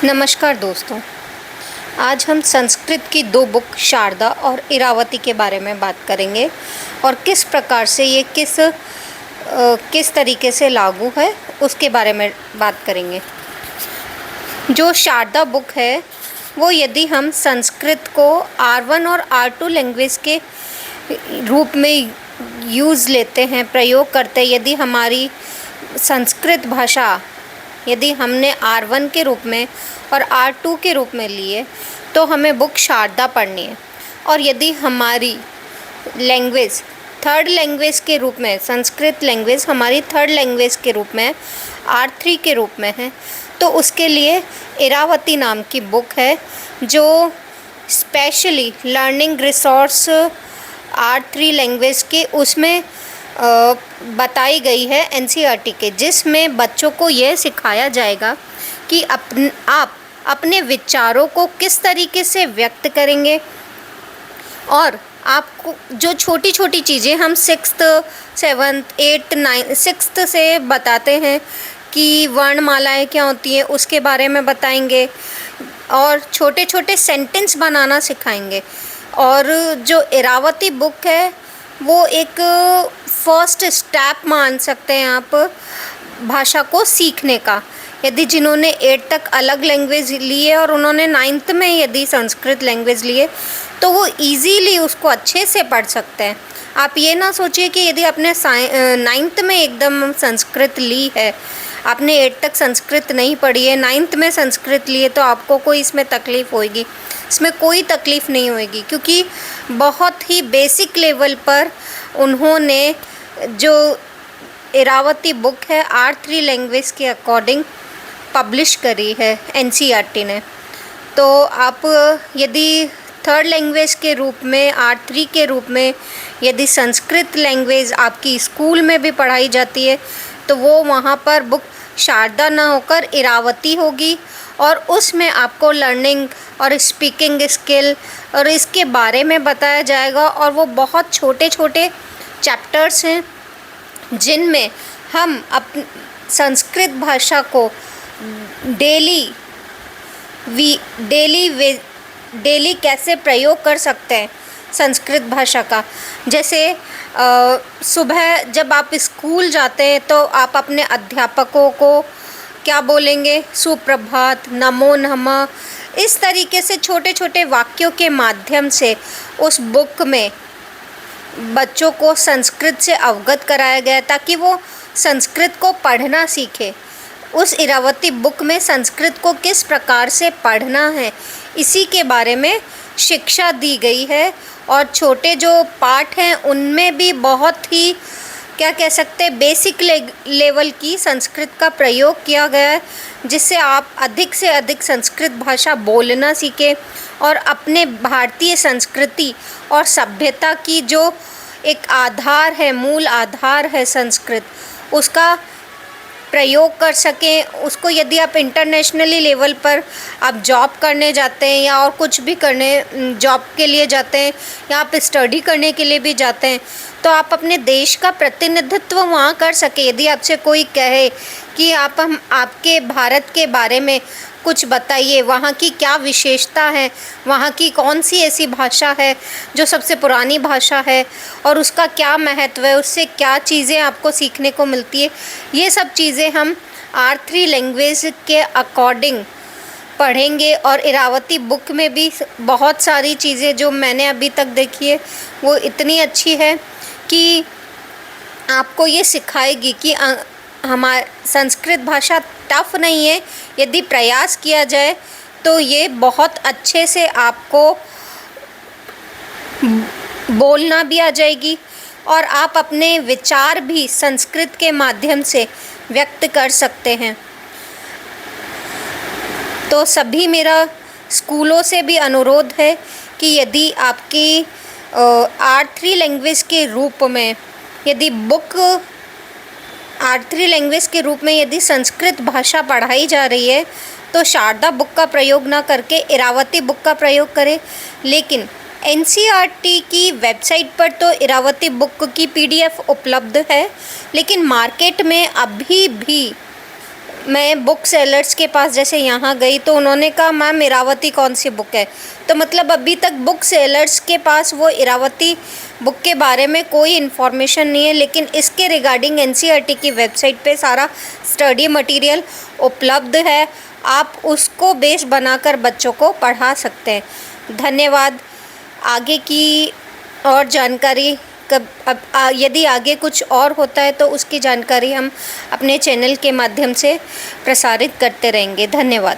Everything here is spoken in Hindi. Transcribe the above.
नमस्कार दोस्तों। आज हम संस्कृत की दो बुक शारदा और इरावती के बारे में बात करेंगे और किस प्रकार से ये किस तरीके से लागू है उसके बारे में बात करेंगे। जो शारदा बुक है वो यदि हम संस्कृत को R1 और R2 लैंग्वेज के रूप में यूज़ लेते हैं, प्रयोग करते हैं, यदि हमारी संस्कृत भाषा यदि हमने R1 के रूप में और R2 के रूप में लिए तो हमें बुक शारदा पढ़नी है। और यदि हमारी लैंग्वेज थर्ड लैंग्वेज के रूप में, संस्कृत लैंग्वेज हमारी थर्ड लैंग्वेज के रूप में R3 के रूप में है, तो उसके लिए इरावती नाम की बुक है जो specially learning resource R3 language के उसमें बताई गई है NCERT के, जिसमें बच्चों को यह सिखाया जाएगा कि आप अपने विचारों को किस तरीके से व्यक्त करेंगे। और आपको जो छोटी छोटी चीज़ें हम 6th 7th 8th 9th 6th से बताते हैं कि वर्णमालाएं क्या होती हैं उसके बारे में बताएंगे और छोटे छोटे सेंटेंस बनाना सिखाएंगे। और जो इरावती बुक है वो एक फर्स्ट स्टेप मान सकते हैं आप भाषा को सीखने का। यदि जिन्होंने 8th तक अलग लैंग्वेज लिए और उन्होंने 9th में यदि संस्कृत लैंग्वेज लिए तो वो इजीली उसको अच्छे से पढ़ सकते हैं। आप ये ना सोचिए कि यदि आपने 9th में एकदम संस्कृत ली है, आपने 8th तक संस्कृत नहीं पढ़ी है, 9th में संस्कृत लिए तो आपको कोई इसमें तकलीफ़ होएगी। इसमें कोई तकलीफ़ नहीं होएगी, क्योंकि बहुत ही बेसिक लेवल पर उन्होंने जो इरावती बुक है R3 लैंग्वेज के अकॉर्डिंग पब्लिश करी है NCERT ने। तो आप यदि थर्ड लैंग्वेज के रूप में R3 के रूप में यदि संस्कृत लैंग्वेज आपकी स्कूल में भी पढ़ाई जाती है तो वो वहाँ पर बुक शारदा ना होकर इरावती होगी और उसमें आपको लर्निंग और स्पीकिंग स्किल और इसके बारे में बताया जाएगा। और वो बहुत छोटे छोटे चैप्टर्स हैं जिनमें हम संस्कृत भाषा को डेली कैसे प्रयोग कर सकते हैं संस्कृत भाषा का। जैसे सुबह जब आप स्कूल जाते हैं तो आप अपने अध्यापकों को क्या बोलेंगे, सुप्रभात, नमो नमः, इस तरीके से छोटे छोटे वाक्यों के माध्यम से उस बुक में बच्चों को संस्कृत से अवगत कराया गया ताकि वो संस्कृत को पढ़ना सीखे। उस इरावती बुक में संस्कृत को किस प्रकार से पढ़ना है इसी के बारे में शिक्षा दी गई है। और छोटे जो पाठ हैं उनमें भी बहुत ही क्या कह सकते हैं बेसिक लेवल की संस्कृत का प्रयोग किया गया है, जिससे आप अधिक से अधिक संस्कृत भाषा बोलना सीखें और अपने भारतीय संस्कृति और सभ्यता की जो एक आधार है, मूल आधार है संस्कृत, उसका प्रयोग कर सकें। उसको यदि आप इंटरनेशनली लेवल पर आप जॉब करने जाते हैं या और कुछ भी करने जॉब के लिए जाते हैं या आप स्टडी करने के लिए भी जाते हैं तो आप अपने देश का प्रतिनिधित्व वहाँ कर सके। यदि आपसे कोई कहे कि हम आपके भारत के बारे में कुछ बताइए, वहाँ की क्या विशेषता है, वहाँ की कौन सी ऐसी भाषा है जो सबसे पुरानी भाषा है और उसका क्या महत्व है, उससे क्या चीज़ें आपको सीखने को मिलती है, ये सब चीज़ें हम R3 लैंग्वेज के अकॉर्डिंग पढ़ेंगे। और इरावती बुक में भी बहुत सारी चीज़ें जो मैंने अभी तक देखी है वो इतनी अच्छी है कि आपको ये सिखाएगी कि हमारी संस्कृत भाषा टफ नहीं है। यदि प्रयास किया जाए तो ये बहुत अच्छे से आपको बोलना भी आ जाएगी और आप अपने विचार भी संस्कृत के माध्यम से व्यक्त कर सकते हैं। तो सभी मेरा स्कूलों से भी अनुरोध है कि यदि आपकी R3 लैंग्वेज के रूप में यदि बुक R3 लैंग्वेज के रूप में यदि संस्कृत भाषा पढ़ाई जा रही है तो शारदा बुक का प्रयोग ना करके इरावती बुक का प्रयोग करें। लेकिन NCERT की वेबसाइट पर तो इरावती बुक की PDF उपलब्ध है, लेकिन मार्केट में अभी भी मैं बुक सेलर्स के पास जैसे यहाँ गई तो उन्होंने कहा मैम इरावती कौन सी बुक है, तो मतलब अभी तक बुक सेलर्स के पास वो इरावती बुक के बारे में कोई इन्फॉर्मेशन नहीं है, लेकिन इसके रिगार्डिंग एनसीईआरटी की वेबसाइट पे सारा स्टडी मटेरियल उपलब्ध है। आप उसको बेस बनाकर बच्चों को पढ़ा सकते हैं। धन्यवाद। आगे की और जानकारी यदि आगे कुछ और होता है तो उसकी जानकारी हम अपने चैनल के माध्यम से प्रसारित करते रहेंगे। धन्यवाद।